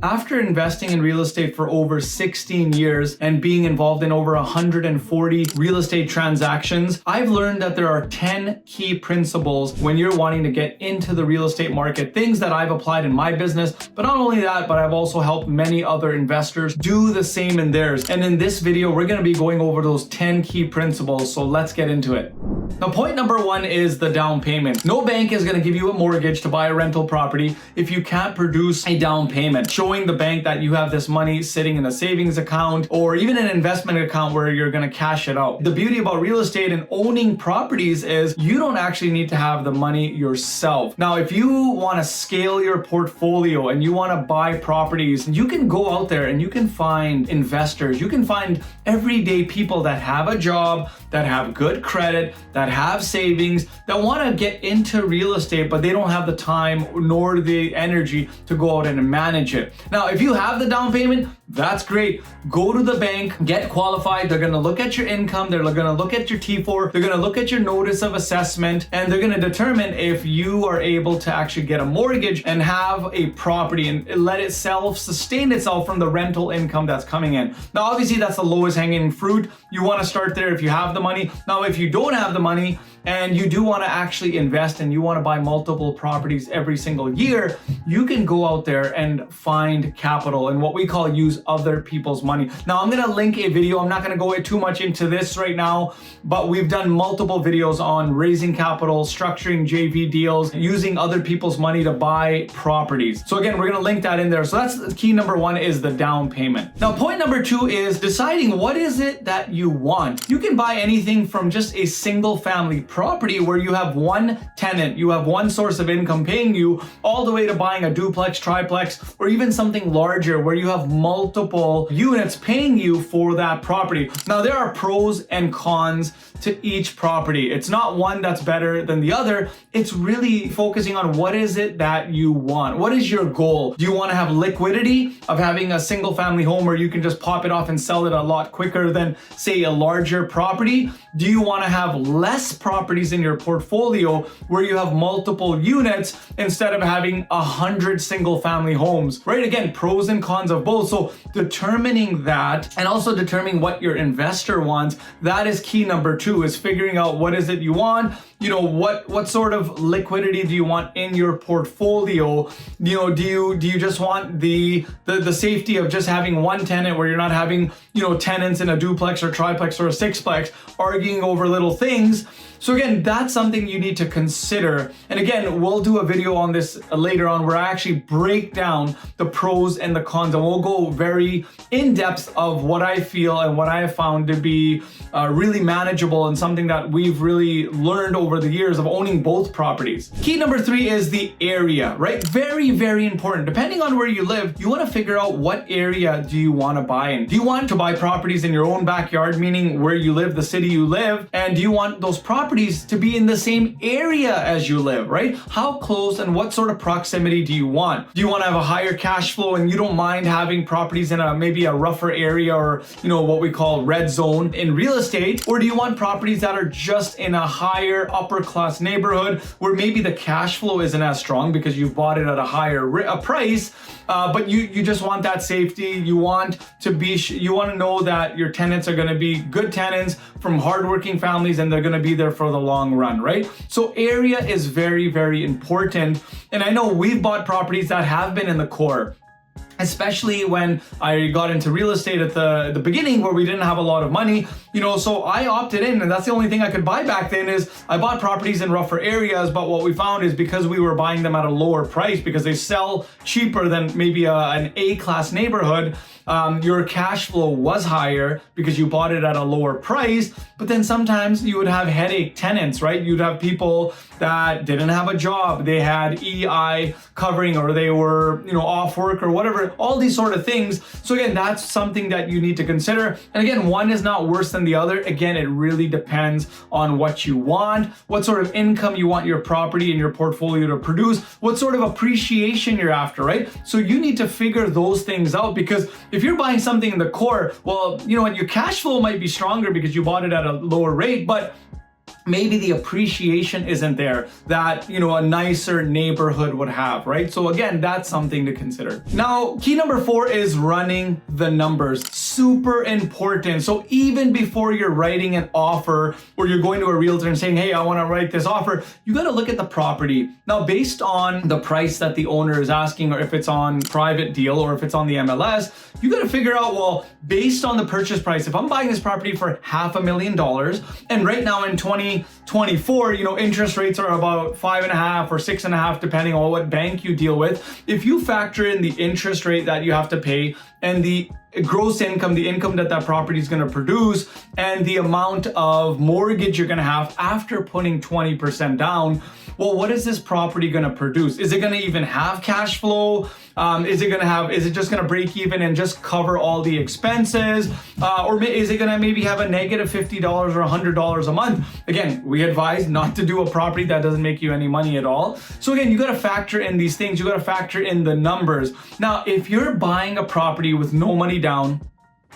After investing in real estate for over 16 years and being involved in over 140 real estate transactions, I've learned that there are 10 key principles when you're wanting to get into the real estate market, things that I've applied in my business, but not only that, but I've also helped many other investors do the same in theirs. And in this video, we're going to be going over those 10 key principles, so let's get into it. Now, point number one is the down payment. No bank is going to give you a mortgage to buy a rental property if you can't produce a down payment, showing the bank that you have this money sitting in a savings account or even an investment account where you're going to cash it out. The beauty about real estate and owning properties is you don't actually need to have the money yourself. Now, if you want to scale your portfolio and you want to buy properties, you can go out there and you can find investors. You can find everyday people that have a job, that have good credit, that have savings, that want to get into real estate, but they don't have the time nor the energy to go out and manage it. Now, if you have the down payment, that's great. Go to the bank, get qualified. They're going to look at your income. They're going to look at your T4. They're going to look at your notice of assessment, and they're going to determine if you are able to actually get a mortgage and have a property and let it self-sustain itself from the rental income that's coming in. Now, obviously, that's the lowest hanging fruit. You want to start there if you have the money. Now, if you don't have the money and you do want to actually invest and you want to buy multiple properties every single year, you can go out there and find capital and what we call use other people's money. Now, I'm going to link a video. I'm not going to go too much into this right now, but we've done multiple videos on raising capital, structuring JV deals, using other people's money to buy properties. So again, we're going to link that in there. So that's key number one, is the down payment. Now, point number two is deciding what is it that you want. You can buy anything from just a single family property where you have one tenant, you have one source of income paying you, all the way to buying a duplex, triplex, or even something larger where you have multiple units paying you for that property. Now, there are pros and cons to each property. It's not one that's better than the other. It's really focusing on what is it that you want. What is your goal? Do you want to have liquidity of having a single family home where you can just pop it off and sell it a lot quicker than, say, a larger property? Do you want to have less properties in your portfolio where you have multiple units instead of having 100 single family homes, right? Again, pros and cons of both. So determining that and also determining what your investor wants, that is key number two, is figuring out what is it you want. You know, what sort of liquidity do you want in your portfolio? You know, do you just want the safety of just having one tenant where you're not having, tenants in a duplex or triplex or a sixplex arguing over little things? So again, that's something you need to consider. And again, we'll do a video on this later on where I actually break down the pros and the cons, and we'll go very in depth of what I feel and what I have found to be really manageable and something that we've really learned over the years of owning both properties. Key number three is the area, right? Very, very important. Depending on where you live, you want to figure out what area do you want to buy in. Do you want to buy properties in your own backyard, meaning where you live, the city you live? And do you want those properties to be in the same area as you live, right? How close and what sort of proximity do you want? Do you want to have a higher cash flow and you don't mind having properties in maybe a rougher area or, what we call red zone in real estate? Or do you want properties that are just in a higher upper class neighborhood where maybe the cash flow isn't as strong because you've bought it at a higher price, but you just want that safety. You want to know that your tenants are going to be good tenants from hardworking families and they're going to be there for the long run, right? So area is very, very important. And I know we've bought properties that have been in the core, especially when I got into real estate at the beginning where we didn't have a lot of money, so I opted in, and that's the only thing I could buy back then is I bought properties in rougher areas. But what we found is because we were buying them at a lower price because they sell cheaper than maybe an A-class neighborhood, your cash flow was higher because you bought it at a lower price. But then sometimes you would have headache tenants, right? You'd have people that didn't have a job, they had EI covering, or they were, off work or whatever, all these sort of things. So again, that's something that you need to consider. And again, one is not worse than the other. Again, it really depends on what you want, what sort of income you want your property and your portfolio to produce, what sort of appreciation you're after, right? So you need to figure those things out, because if you're buying something in the core, well, your cash flow might be stronger because you bought it at a lower rate, but maybe the appreciation isn't there that, a nicer neighborhood would have, right? So again, that's something to consider. Now, key number 4 is running the numbers. Super important. So even before you're writing an offer or you're going to a realtor and saying, hey, I want to write this offer, you got to look at the property. Now, based on the price that the owner is asking, or if it's on private deal or if it's on the MLS, you got to figure out, well, based on the purchase price, if I'm buying this property for $500,000 and right now in 2024, interest rates are about 5.5 or 6.5, depending on what bank you deal with. If you factor in the interest rate that you have to pay and the gross income, the income that property is going to produce, and the amount of mortgage you're going to have after putting 20% down, well, what is this property going to produce? Is it going to even have cash flow? Is it just going to break even and just cover all the expenses? Or is it going to maybe have a negative $50 or $100 a month? Again, we advise not to do a property that doesn't make you any money at all. So again, you got to factor in these things. You got to factor in the numbers. Now, if you're buying a property with no money down,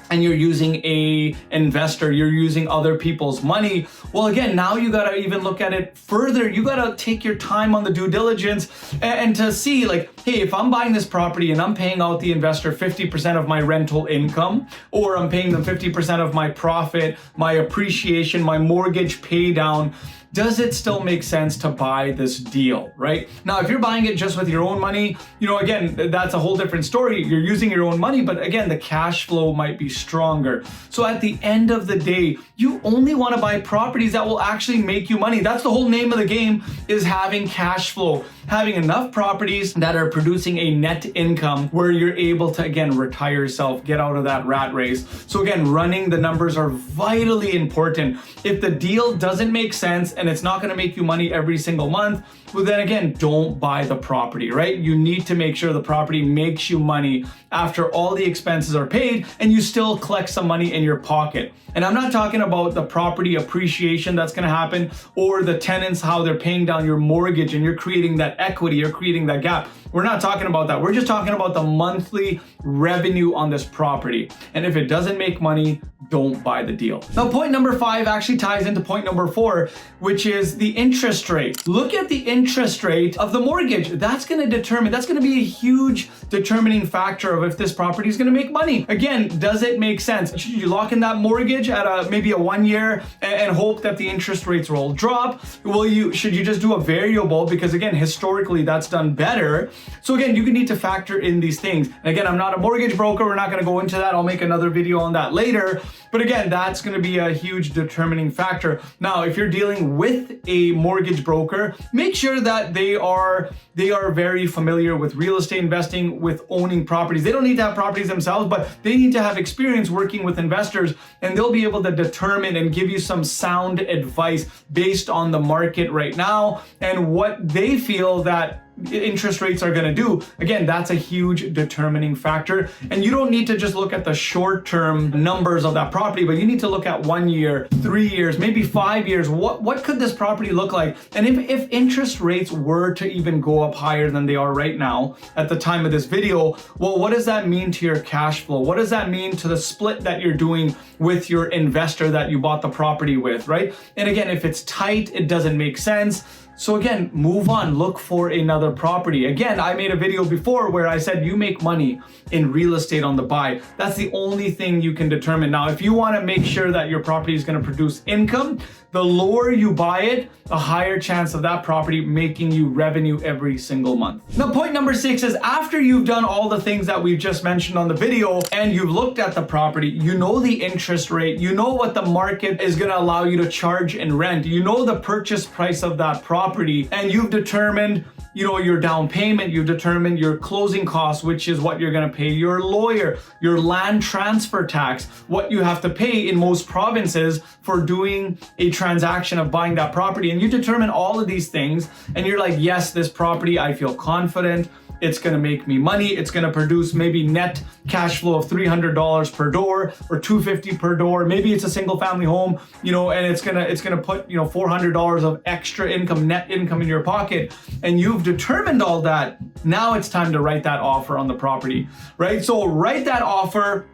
and you're using a investor, you're using other people's money, well, again, now you got to even look at it further. You got to take your time on the due diligence and to see, like, hey, if I'm buying this property and I'm paying out the investor 50% of my rental income, or I'm paying them 50% of my profit, my appreciation, my mortgage pay down, does it still make sense to buy this deal, right? Now, if you're buying it just with your own money, again, that's a whole different story. You're using your own money, but again, the cash flow might be stronger. So at the end of the day, you only want to buy properties that will actually make you money. That's the whole name of the game, is having cash flow, having enough properties that are producing a net income where you're able to, again, retire yourself, get out of that rat race. So again, running the numbers are vitally important. If the deal doesn't make sense and it's not going to make you money every single month, well, then again, don't buy the property, right? You need to make sure the property makes you money after all the expenses are paid and you still collect some money in your pocket. And I'm not talking about the property appreciation that's going to happen, or the tenants, how they're paying down your mortgage and you're creating that equity, you're creating that gap. We're not talking about that. We're just talking about the monthly revenue on this property. And if it doesn't make money, don't buy the deal. Now, point number 5 actually ties into point number 4, which is the interest rate. Look at the interest rate of the mortgage. That's going to be a huge determining factor of if this property is going to make money. Again, does it make sense? Should you lock in that mortgage at maybe a 1 year and hope that the interest rates will drop? Should you just do a variable? Because again, historically, that's done better. So again, you need to factor in these things. And again, I'm not a mortgage broker. We're not going to go into that. I'll make another video on that later. But again, that's going to be a huge determining factor. Now, if you're dealing with a mortgage broker, make sure that they are very familiar with real estate investing, with owning properties. They don't need to have properties themselves, but they need to have experience working with investors, and they'll be able to determine and give you some sound advice based on the market right now and what they feel that interest rates are going to do. Again, that's a huge determining factor. And you don't need to just look at the short-term numbers of that property, but you need to look at 1 year, 3 years, maybe 5 years. What could this property look like? And if interest rates were to even go up higher than they are right now at the time of this video, well, what does that mean to your cash flow? What does that mean to the split that you're doing with your investor that you bought the property with, right? And again, if it's tight, it doesn't make sense. So again, move on, look for another property. Again, I made a video before where I said you make money in real estate on the buy. That's the only thing you can determine. Now, if you want to make sure that your property is going to produce income, the lower you buy it, the higher chance of that property making you revenue every single month. Now, point number 6 is after you've done all the things that we've just mentioned on the video and you've looked at the property, you know the interest rate, you know what the market is going to allow you to charge in rent, you know the purchase price of that property, and you've determined your down payment, you've determined your closing costs, which is what you're going to pay your lawyer, your land transfer tax, what you have to pay in most provinces for doing a transaction of buying that property. And you determine all of these things and you're like, yes, this property, I feel confident. It's going to make me money. It's going to produce maybe net cash flow of $300 per door or $250 per door. Maybe it's a single family home, and it's going to put, $400 of extra income, net income in your pocket. And you've determined all that. Now it's time to write that offer on the property, right? So write that offer.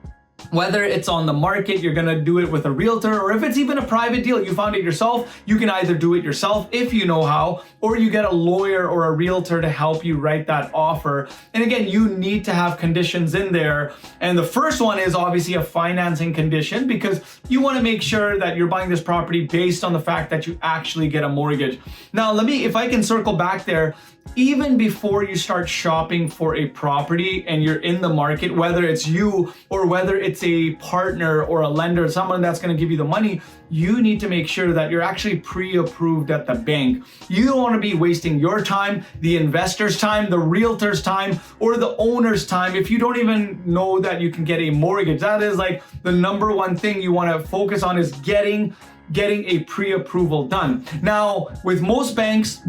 Whether it's on the market, you're gonna do it with a realtor, or if it's even a private deal, you found it yourself, you can either do it yourself if you know how, or you get a lawyer or a realtor to help you write that offer. And again, you need to have conditions in there. And the first one is obviously a financing condition, because you wanna make sure that you're buying this property based on the fact that you actually get a mortgage. Now, if I can circle back there, even before you start shopping for a property and you're in the market, whether it's you or whether it's a partner or a lender, someone that's going to give you the money, you need to make sure that you're actually pre-approved at the bank. You don't want to be wasting your time, the investor's time, the realtor's time, or the owner's time if you don't even know that you can get a mortgage. That is like the number one thing you want to focus on, is getting a pre-approval done. Now, with most banks,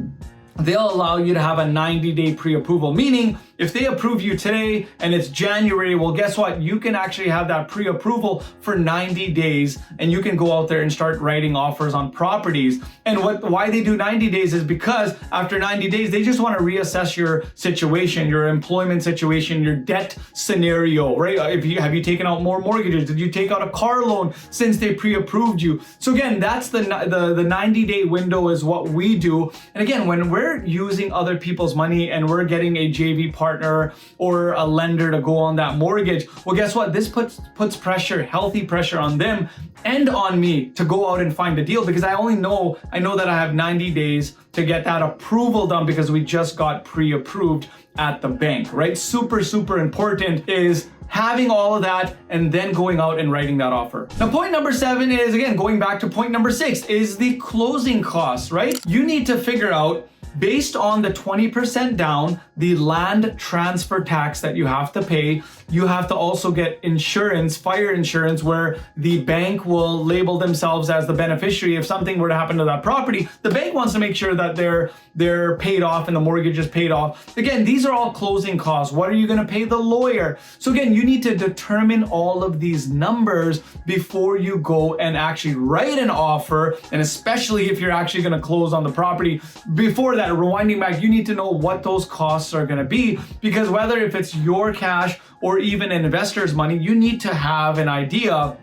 they'll allow you to have a 90-day pre-approval, meaning if they approve you today and it's January, well, guess what? You can actually have that pre-approval for 90 days and you can go out there and start writing offers on properties. And why they do 90 days is because after 90 days, they just want to reassess your situation, your employment situation, your debt scenario, right? Have you taken out more mortgages? Did you take out a car loan since they pre-approved you? So again, that's the 90-day window is what we do. And again, when we're using other people's money and we're getting a JV partner or a lender to go on that mortgage, well, guess what? This puts pressure, healthy pressure on them and on me to go out and find a deal, because I know that I have 90 days to get that approval done because we just got pre-approved at the bank, right? Super, super important is having all of that and then going out and writing that offer. Now, point number 7 is, again, going back to point number 6, is the closing costs, right? You need to figure out, based on the 20% down, the land transfer tax that you have to pay. You have to also get insurance, fire insurance, where the bank will label themselves as the beneficiary if something were to happen to that property. The bank wants to make sure that they're paid off and the mortgage is paid off. Again, these are all closing costs. What are you going to pay the lawyer? So again, you need to determine all of these numbers before you go and actually write an offer. And especially if you're actually going to close on the property, before that, rewinding back, you need to know what those costs are going to be, because whether if it's your cash or even an investor's money, you need to have an idea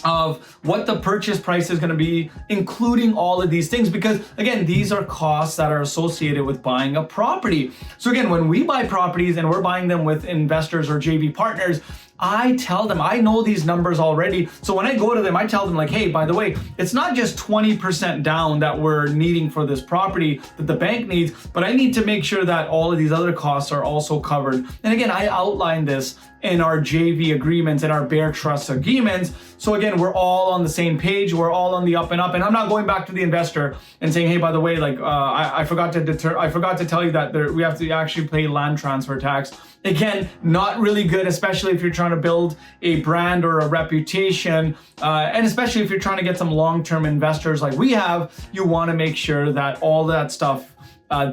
of what the purchase price is going to be, including all of these things, because again, these are costs that are associated with buying a property. So again, when we buy properties and we're buying them with investors or JV partners, I tell them, I know these numbers already. So when I go to them, I tell them like, hey, by the way, it's not just 20% down that we're needing for this property that the bank needs, but I need to make sure that all of these other costs are also covered. And again, I outline this in our JV agreements and our bare trust agreements. So again, we're all on the same page. We're all on the up and up. And I'm not going back to the investor and saying, hey, by the way, like I forgot to tell you that we have to actually pay land transfer tax. Again, not really good, especially if you're trying to build a brand or a reputation, and especially if you're trying to get some long-term investors like we have. You want to make sure that all that stuff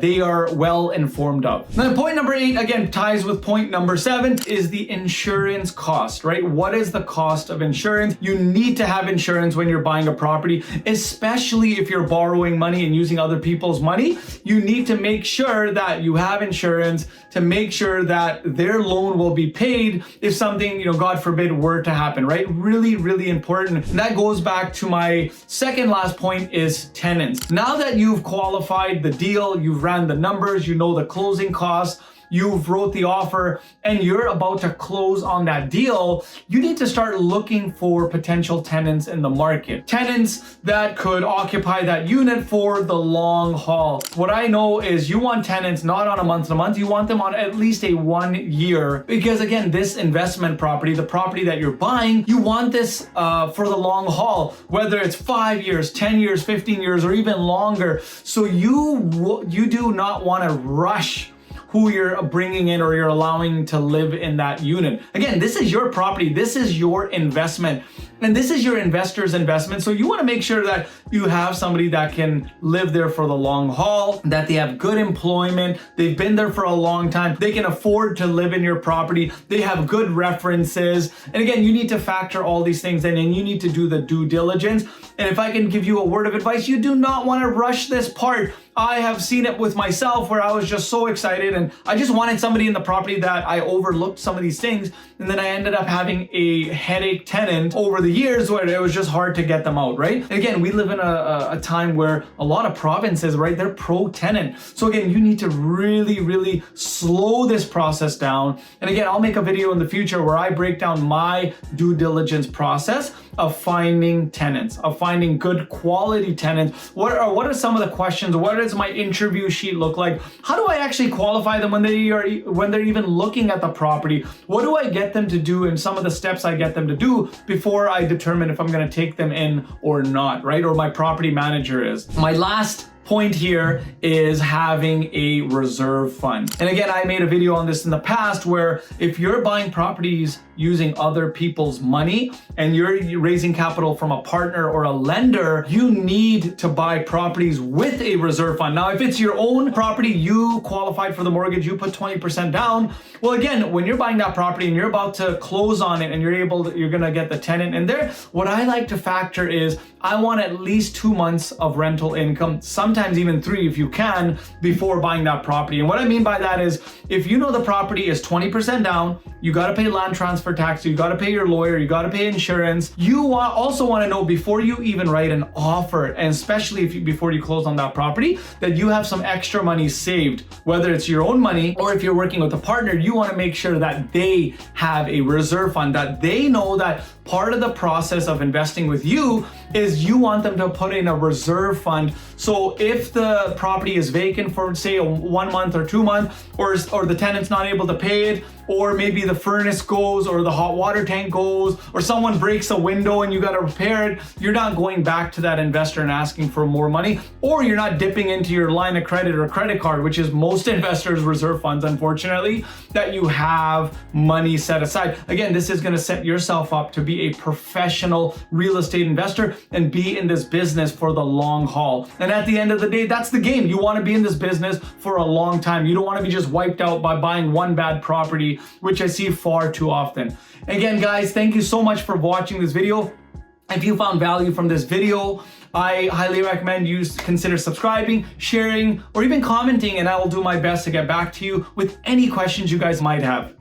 they are well informed of. Now, point number 8, again, ties with point number 7, is the insurance cost, right? What is the cost of insurance? You need to have insurance when you're buying a property, especially if you're borrowing money and using other people's money. You need to make sure that you have insurance to make sure that their loan will be paid if something, God forbid, were to happen, right? Really, really important. And that goes back to my second last point, is tenants. Now that you've qualified the deal, you've ran the numbers, you know the closing costs, you've wrote the offer, and you're about to close on that deal, you need to start looking for potential tenants in the market. Tenants that could occupy that unit for the long haul. What I know is you want tenants not on a month-to-month, you want them on at least a 1 year. Because again, this investment property, the property that you're buying, you want this for the long haul, whether it's 5 years, 10 years, 15 years, or even longer. So you do not want to rush who you're bringing in or you're allowing to live in that unit. Again, this is your property, this is your investment, and this is your investor's investment. So you want to make sure that you have somebody that can live there for the long haul, that they have good employment, they've been there for a long time, they can afford to live in your property, they have good references. And again, you need to factor all these things in, and you need to do the due diligence. And if I can give you a word of advice, you do not want to rush this part. I have seen it with myself where I was just so excited and I just wanted somebody in the property that I overlooked some of these things. And then I ended up having a headache tenant over the years where it was just hard to get them out, right? Again, we live in a time where a lot of provinces, right, they're pro-tenant. So again, you need to really slow this process down. And again, I'll make a video in the future where I break down my due diligence process of finding tenants, of finding good quality tenants. What are some of the questions? What does my interview sheet look like? How do I actually qualify them when they're even looking at the property? What do I get them to do, and some of the steps I get them to do before I determine if I'm going to take them in or not, right? Or my property manager is. My last point here is having a reserve fund. And again, I made a video on this in the past where if you're buying properties using other people's money and you're raising capital from a partner or a lender, you need to buy properties with a reserve fund. Now, if it's your own property, you qualified for the mortgage, you put 20% down. Well, again, when you're buying that property and you're about to close on it and you're gonna get the tenant in there, what I like to factor is I want at least 2 months of rental income, sometimes even 3 if you can, before buying that property. And what I mean by that is if you know the property is 20% down, you got to pay land transfer tax, you got to pay your lawyer, you got to pay insurance. You also want to know before you even write an offer, and especially before you close on that property, that you have some extra money saved, whether it's your own money or if you're working with a partner. You want to make sure that they have a reserve fund, that they know that part of the process of investing with you is you want them to put in a reserve fund. So if the property is vacant for say 1 month or 2 months, or the tenant's not able to pay it, or maybe the furnace goes or the hot water tank goes, or someone breaks a window and you got to repair it, you're not going back to that investor and asking for more money, or you're not dipping into your line of credit or credit card, which is most investors' reserve funds, unfortunately, that you have money set aside. Again, this is going to set yourself up to be a professional real estate investor and be in this business for the long haul. And at the end of the day, that's the game. You want to be in this business for a long time. You don't want to be just wiped out by buying one bad property, which I see far too often. Again, guys, thank you so much for watching this video. If you found value from this video, I highly recommend you consider subscribing, sharing, or even commenting, and I will do my best to get back to you with any questions you guys might have.